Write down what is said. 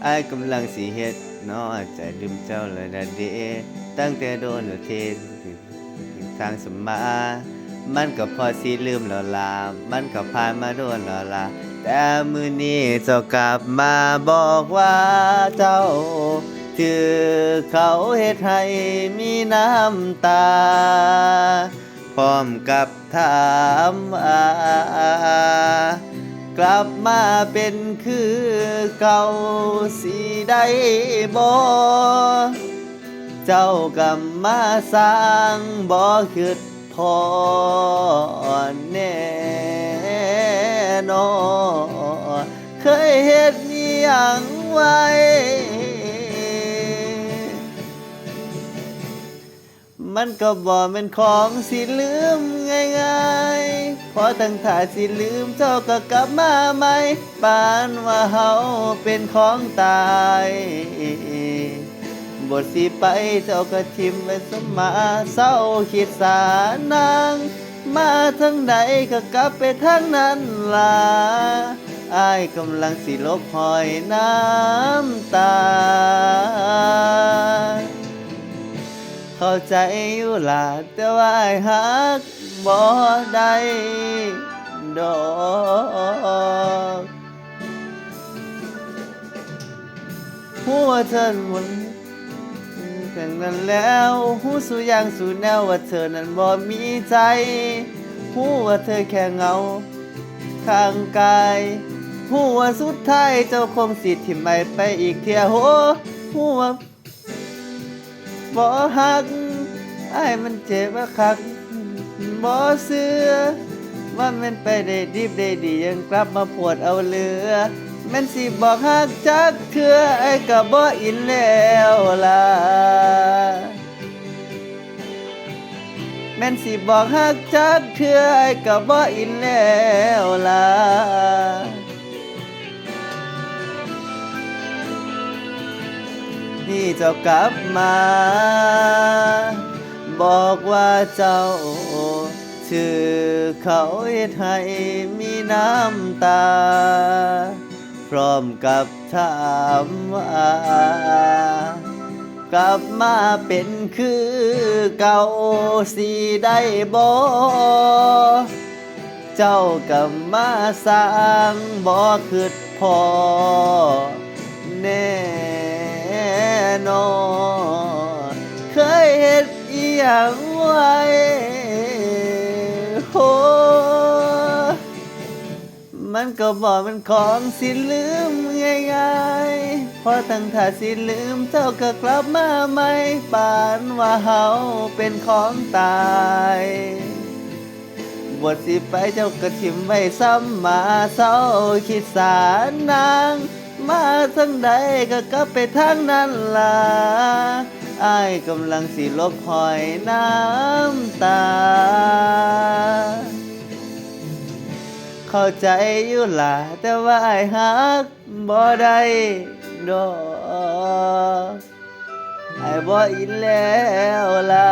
อ้ายกำลังสิเฮ็ดน้อใจลืมเจ้าเลยนะเด้ตั้งแต่โดนเทศทางสมมามันก็พอสิลืมแล้วล่ะมันก็ผ่านมาโดนแล้วล่ะแต่มื้อนี้เจ้ากลับมาบอกว่าเจ้าถือเขาเฮ็ดให้มีน้ำตาพร้อมกับถามว่ากลับมาเป็นคือเก่าสิได้บ่เจ้ากำมาสร้างบ่คิดพอแน่นอเคยเฮ็ดอิหยังไว้มันก็บ่แม่นของสิลืมง่ายๆพอตั้งท่าสิลืมเจ้าก็กลับมาใหม่ปานว่าเฮาเป็นของตายบทสิไปเจ้าก็ทิมไว้สมาเศร้าคิดสานางมาทางใดก็กลับไปทางนั้นล่ะอ้ายกำลังสิลบหอยน้ำตาเข้าใจอยู่ล่ะแต่ว่าอ้ายฮักบ่ได้ดอกหัวเธอหมุนแต่นั้นแล้วหูสู่อย่างสู่แนวว่าเธอนั้นบ่มีใจหูว่าเธอแค่เงาข้างกายหูว่าสุดท้ายเจ้าคงสิทิ่มไปอีกเที่ยโหหูว่าบ่ฮักอ้ายมันเจ็บว่าคักบ่เชื่อว่ามันไปได้ดีได้ดียังกลับมาปวดเอาเหลือแม่นสิบอกฮักจักเทื่อไอ้ก็บ่อินแล้วล่ะแม่นสิบอกฮักจักเทื่อไอ้ก็บ่อินแล้วล่ะนี่เจ้ากลับมาบอกว่าเจ้าชื่อเขาเฮ็ดให้มีน้ำตาพร้อมกับถามว่ากลับมาเป็นคือเก่าสิได้บ่เจ้ากำมาสร้างบ่คิดพอแน่นอนเคยเฮ็ดอิหยังไว้โหมันก็บอกมันของสิลืมง่ายๆพอตั้งท่าสิลืมเจ้าก็กลับมาใหม่ปานว่าเฮาเป็นของตายบทสิไปเจ้าก็ทิมไว้ซ้ำมาเศร้าคิดสานางมาทางใดก็กลับไปทางนั้นล่ะอ้ายกำลังสิลบหอยน้ำตาเข้าใจอยู่ล่ะแต่ว่าอ้ายฮักบ่ได้ดอกอ้ายบ่อินแล้วล่ะ